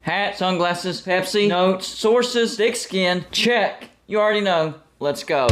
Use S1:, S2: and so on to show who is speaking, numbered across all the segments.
S1: Hat, sunglasses, Pepsi, notes, sources, thick skin, check. You already know. Let's go.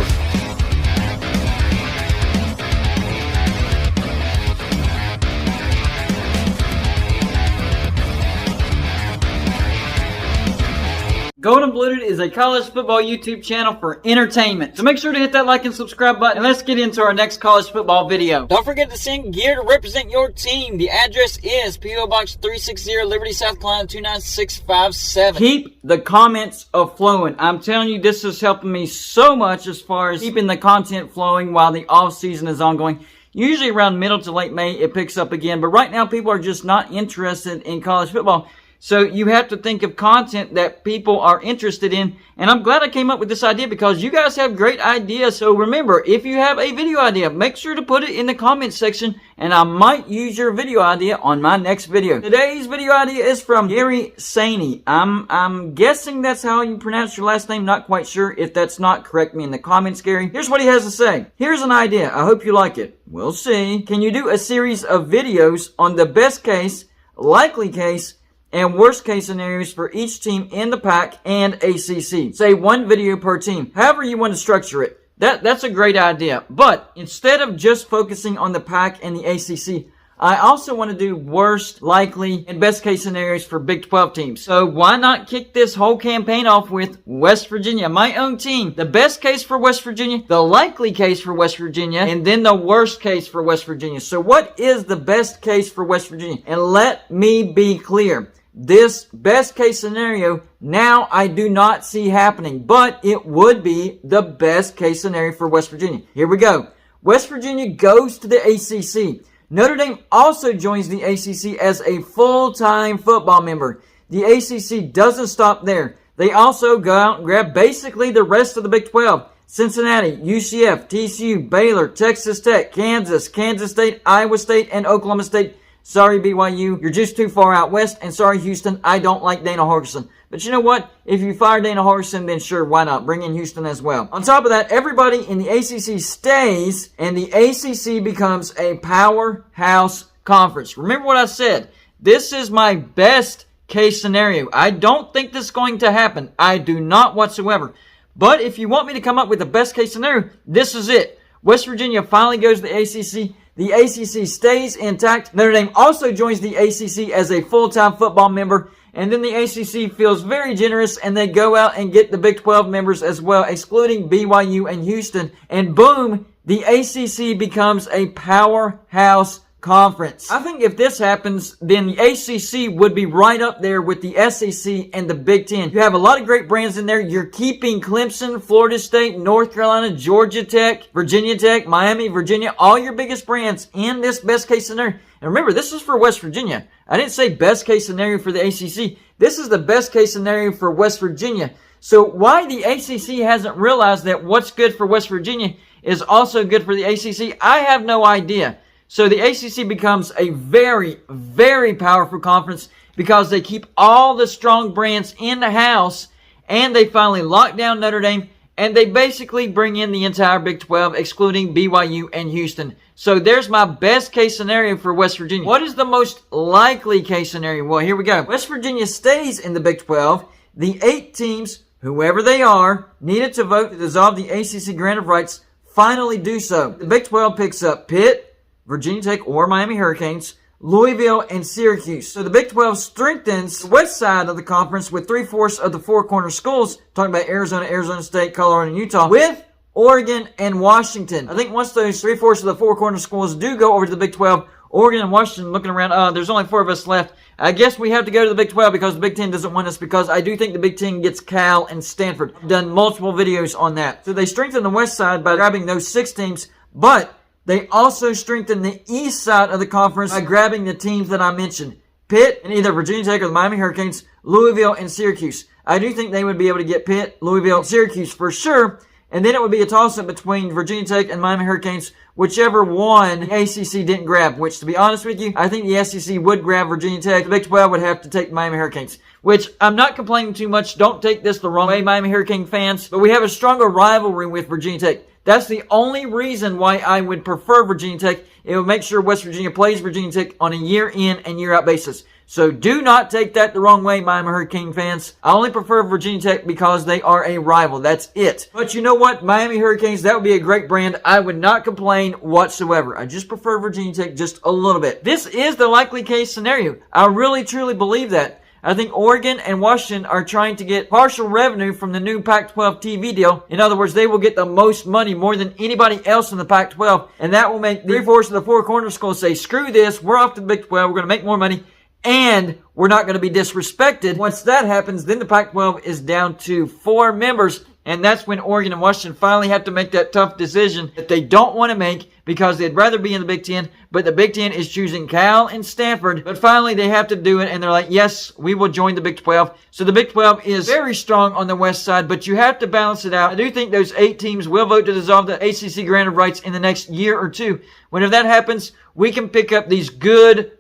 S1: Golden Blooded is a college football YouTube channel for entertainment. So make sure to hit that like and subscribe button, and let's get into our next college football video. Don't forget to send gear to represent your team. The address is P.O. Box 360, Liberty, South Carolina 29657. Keep the comments flowing. I'm telling you, this is helping me so much as far as keeping the content flowing while the off season is ongoing. Usually around middle to late May, it picks up again. But right now, people are just not interested in college football. So you have to think of content that people are interested in. And I'm glad I came up with this idea because you guys have great ideas. So remember, if you have a video idea, make sure to put it in the comments section and I might use your video idea on my next video. Today's video idea is from Gary Saney. I'm guessing that's how you pronounce your last name. Not quite sure. If that's not, correct me in the comments, Gary. Here's what he has to say. Here's an idea. I hope you like it. We'll see. Can you do a series of videos on the best case, likely case, and worst case scenarios for each team in the PAC and ACC? Say one video per team. However you want to structure it. That's a great idea. But instead of just focusing on the PAC and the ACC, I also want to do worst, likely, and best case scenarios for Big 12 teams. So why not kick this whole campaign off with West Virginia, my own team. The best case for West Virginia, the likely case for West Virginia, and then the worst case for West Virginia. So what is the best case for West Virginia? And let me be clear. This best case scenario, now I do not see happening, but it would be the best case scenario for West Virginia. Here we go. West Virginia goes to the ACC. Notre Dame also joins the ACC as a full-time football member. The ACC doesn't stop there. They also go out and grab basically the rest of the Big 12. Cincinnati, UCF, TCU, Baylor, Texas Tech, Kansas, Kansas State, Iowa State, and Oklahoma State. Sorry, BYU, you're just too far out west. And sorry, Houston, I don't like Dana Holgorsen. But you know what? If you fire Dana Holgorsen, then sure, why not? Bring in Houston as well. On top of that, everybody in the ACC stays, and the ACC becomes a powerhouse conference. Remember what I said. This is my best case scenario. I don't think this is going to happen. I do not whatsoever. But if you want me to come up with the best case scenario, this is it. West Virginia finally goes to the ACC. The ACC stays intact. Notre Dame also joins the ACC as a full-time football member. And then the ACC feels very generous and they go out and get the Big 12 members as well, excluding BYU and Houston. And boom, the ACC becomes a powerhouse conference. I think if this happens, then the ACC would be right up there with the SEC and the Big Ten. You have a lot of great brands in there. You're keeping Clemson, Florida State, North Carolina, Georgia Tech, Virginia Tech, Miami, Virginia, all your biggest brands in this best case scenario. And remember, this is for West Virginia. I didn't say best case scenario for the ACC. This is the best case scenario for West Virginia. So why the ACC hasn't realized that what's good for West Virginia is also good for the ACC, I have no idea. So the ACC becomes a very, very powerful conference because they keep all the strong brands in the house and they finally lock down Notre Dame and they basically bring in the entire Big 12 excluding BYU and Houston. So there's my best case scenario for West Virginia. What is the most likely case scenario? Well, here we go. West Virginia stays in the Big 12. The 8 teams, whoever they are, needed to vote to dissolve the ACC grant of rights finally do so. The Big 12 picks up Pitt, Virginia Tech or Miami Hurricanes, Louisville, and Syracuse. So the Big 12 strengthens the west side of the conference with 3/4 of the four corner schools, talking about Arizona, Arizona State, Colorado, and Utah, with Oregon and Washington. I think once those 3/4 of the four corner schools do go over to the Big 12, Oregon and Washington looking around, there's only 4 of us left. I guess we have to go to the Big 12 because the Big 10 doesn't want us because I do think the Big 10 gets Cal and Stanford. I've done multiple videos on that. So they strengthen the west side by grabbing those 6 teams, but they also strengthen the east side of the conference by grabbing the teams that I mentioned. Pitt and either Virginia Tech or the Miami Hurricanes, Louisville and Syracuse. I do think they would be able to get Pitt, Louisville, and Syracuse for sure. And then it would be a toss-up between Virginia Tech and Miami Hurricanes, whichever one the ACC didn't grab. Which, to be honest with you, I think the SEC would grab Virginia Tech. The Big 12 would have to take Miami Hurricanes. Which, I'm not complaining too much. Don't take this the wrong way, Miami Hurricane fans. But we have a stronger rivalry with Virginia Tech. That's the only reason why I would prefer Virginia Tech. It would make sure West Virginia plays Virginia Tech on a year in and year out basis. So do not take that the wrong way, Miami Hurricane fans. I only prefer Virginia Tech because they are a rival. That's it. But you know what? Miami Hurricanes, that would be a great brand. I would not complain whatsoever. I just prefer Virginia Tech just a little bit. This is the likely case scenario. I really, truly believe that. I think Oregon and Washington are trying to get partial revenue from the new Pac-12 TV deal. In other words, they will get the most money, more than anybody else in the Pac-12. And that will make 3/4 of the four corner schools say, screw this, we're off to the Big 12, we're going to make more money, and we're not going to be disrespected. Once that happens, then the Pac-12 is down to 4 members. And that's when Oregon and Washington finally have to make that tough decision that they don't want to make because they'd rather be in the Big Ten. But the Big Ten is choosing Cal and Stanford. But finally, they have to do it. And they're like, yes, we will join the Big 12. So the Big 12 is very strong on the west side. But you have to balance it out. I do think those 8 teams will vote to dissolve the ACC grant of rights in the next year or 2. Whenever that happens, we can pick up these good,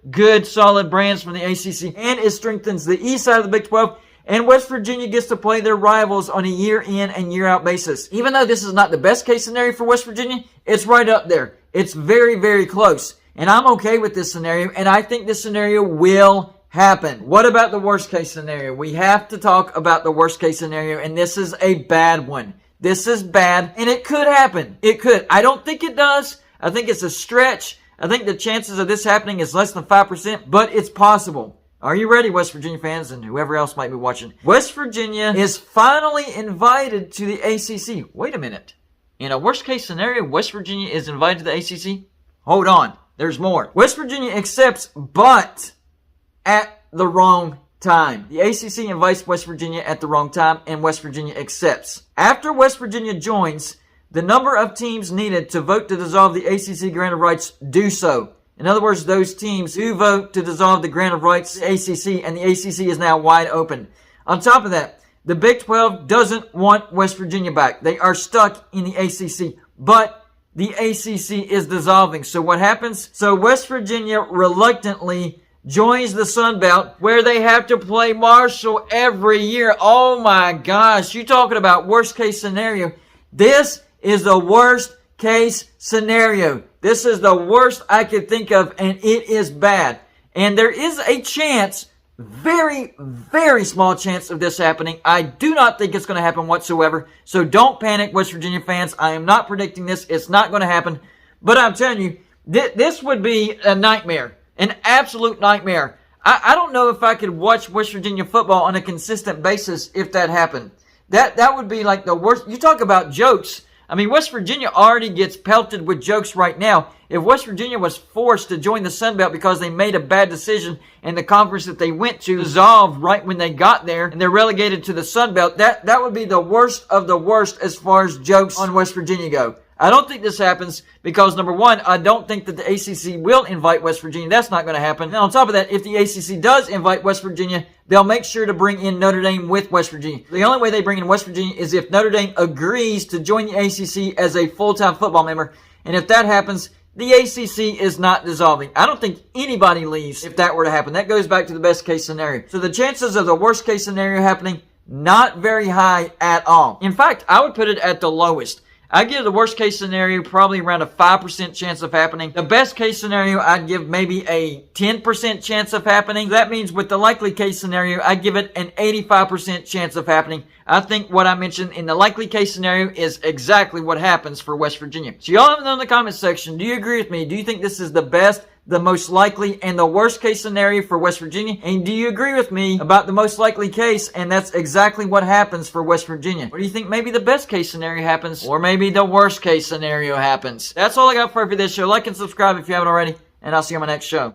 S1: solid brands from the ACC. And it strengthens the east side of the Big 12. And West Virginia gets to play their rivals on a year-in and year-out basis. Even though this is not the best case scenario for West Virginia, it's right up there. It's very, very close. And I'm okay with this scenario, and I think this scenario will happen. What about the worst case scenario? We have to talk about the worst case scenario, and this is a bad one. This is bad, and it could happen. It could. I don't think it does. I think it's a stretch. I think the chances of this happening is less than 5%, but it's possible. Are you ready, West Virginia fans and whoever else might be watching? West Virginia is finally invited to the ACC. Wait a minute. In a worst case scenario, West Virginia is invited to the ACC? Hold on. There's more. West Virginia accepts, but at the wrong time. The ACC invites West Virginia at the wrong time, and West Virginia accepts. After West Virginia joins, the number of teams needed to vote to dissolve the ACC grant of rights do so. In other words, those teams who vote to dissolve the grant of rights to the ACC, and the ACC is now wide open. On top of that, the Big 12 doesn't want West Virginia back. They are stuck in the ACC, but the ACC is dissolving. So what happens? So West Virginia reluctantly joins the Sun Belt, where they have to play Marshall every year. Oh my gosh, you talking about worst case scenario. This is the worst case scenario. This is the worst I could think of, and it is bad. And there is a chance, very, very small chance of this happening. I do not think it's going to happen whatsoever. So don't panic, West Virginia fans. I am not predicting this. It's not going to happen. But I'm telling you, this would be a nightmare. An absolute nightmare. I don't know if I could watch West Virginia football on a consistent basis if that happened. That would be like the worst. You talk about jokes. I mean, West Virginia already gets pelted with jokes right now. If West Virginia was forced to join the Sun Belt because they made a bad decision and the conference that they went to dissolved right when they got there and they're relegated to the Sun Belt, that would be the worst of the worst as far as jokes on West Virginia go. I don't think this happens because, number one, I don't think that the ACC will invite West Virginia. That's not going to happen. And on top of that, if the ACC does invite West Virginia, they'll make sure to bring in Notre Dame with West Virginia. The only way they bring in West Virginia is if Notre Dame agrees to join the ACC as a full-time football member. And if that happens, the ACC is not dissolving. I don't think anybody leaves if that were to happen. That goes back to the best case scenario. So the chances of the worst case scenario happening, not very high at all. In fact, I would put it at the lowest. I'd give the worst case scenario probably around a 5% chance of happening. The best case scenario, I'd give maybe a 10% chance of happening. That means with the likely case scenario, I'd give it an 85% chance of happening. I think what I mentioned in the likely case scenario is exactly what happens for West Virginia. So y'all let me know in the comment section, do you agree with me? Do you think this is the best, the most likely, and the worst case scenario for West Virginia? And do you agree with me about the most likely case, and that's exactly what happens for West Virginia? Or do you think maybe the best case scenario happens, or maybe the worst case scenario happens? That's all I got for this show. Like and subscribe if you haven't already, and I'll see you on my next show.